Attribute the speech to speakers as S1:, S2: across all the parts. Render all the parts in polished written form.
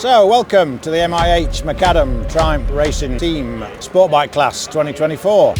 S1: So, welcome to the MIH Macadam Triumph Racing Team Sportbike Class 2024.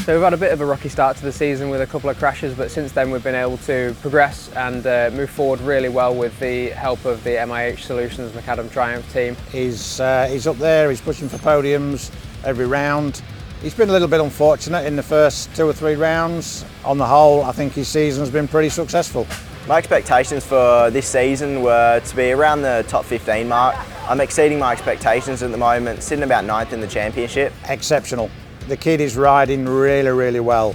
S2: So we've had a bit of a rocky start to the season with a couple of crashes, but since then we've been able to progress and move forward really well with the help of the MIH Solutions Macadam Triumph team.
S1: He's up there, he's pushing for podiums every round. He's been a little bit unfortunate in the first 2 or 3 rounds. On the whole, I think his season's been pretty successful.
S3: My expectations for this season were to be around the top 15 mark. I'm exceeding my expectations at the moment, sitting about 9th in the championship.
S1: Exceptional. The kid is riding really well.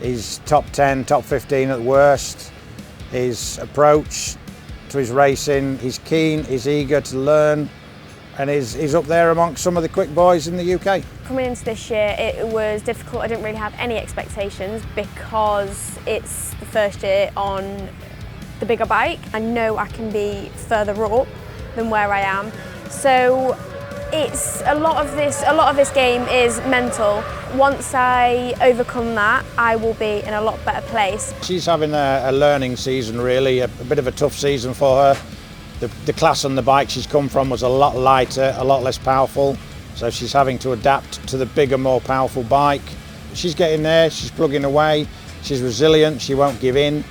S1: He's top 10, top 15 at worst. His approach to his racing, he's keen, he's eager to learn, and he's up there amongst some of the quick boys in the UK.
S4: Coming into this year, it was difficult. I didn't really have any expectations because it's the first year on the bigger bike. I know I can be further up than where I am. So it's a lot of this game is mental. Once I overcome that, I will be in a lot better place.
S1: She's having a learning season really, a bit of a tough season for her. The class on the bike she's come from was a lot lighter, a lot less powerful, so she's having to adapt to the bigger, more powerful bike. She's getting there, she's plugging away, she's resilient, she won't give in.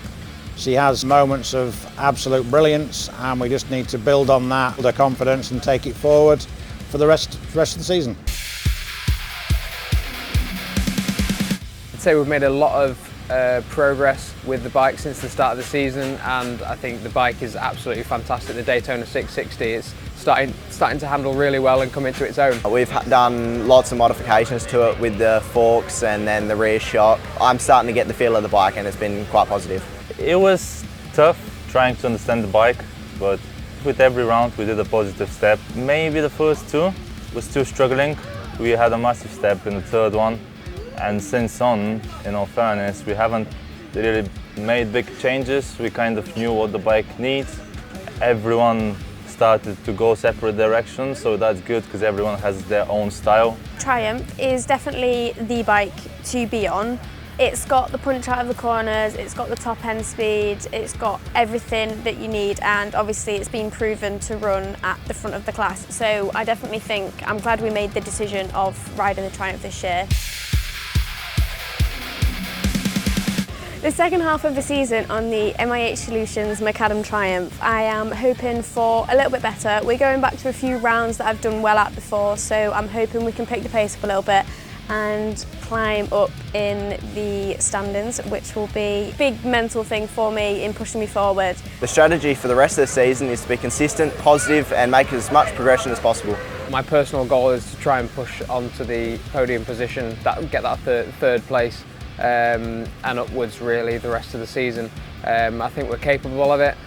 S1: She has moments of absolute brilliance, and we just need to build on that, build her confidence and take it forward for the rest of the season.
S2: I'd say we've made a lot of progress with the bike since the start of the season, and I think the bike is absolutely fantastic. The Daytona 660 is starting to handle really well and come into its own.
S3: We've done lots of modifications to it with the forks and then the rear shock. I'm starting to get the feel of the bike and it's been quite positive.
S5: It was tough trying to understand the bike, but with every round we did a positive step. Maybe the first 2 was still struggling. We had a massive step in the 3rd one, and since on, in all fairness, we haven't really made big changes. We kind of knew what the bike needs. Everyone started to go separate directions, so that's good because everyone has their own style.
S4: Triumph is definitely the bike to be on. It's got the punch out of the corners, it's got the top end speed, it's got everything that you need, and obviously it's been proven to run at the front of the class. So I definitely think, I'm glad we made the decision of riding the Triumph this year. The second half of the season on the MIH Solutions Macadam Triumph, I am hoping for a little bit better. We're going back to a few rounds that I've done well at before, so I'm hoping we can pick the pace up a little bit and climb up in the standings, which will be a big mental thing for me in pushing me forward.
S3: The strategy for the rest of the season is to be consistent, positive and make as much progression as possible.
S2: My personal goal is to try and push onto the podium position, get that third place and upwards really the rest of the season. I think we're capable of it,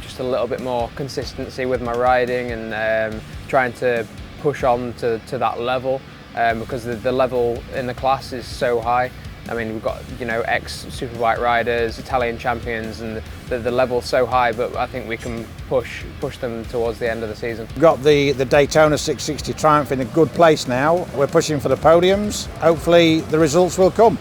S2: just a little bit more consistency with my riding and trying to push on to that level. Because the level in the class is so high. I mean, we've got ex-superbike riders, Italian champions, and the level's so high, but I think we can push them towards the end of the season.
S1: We've got the Daytona 660 Triumph in a good place now. We're pushing for the podiums. Hopefully the results will come.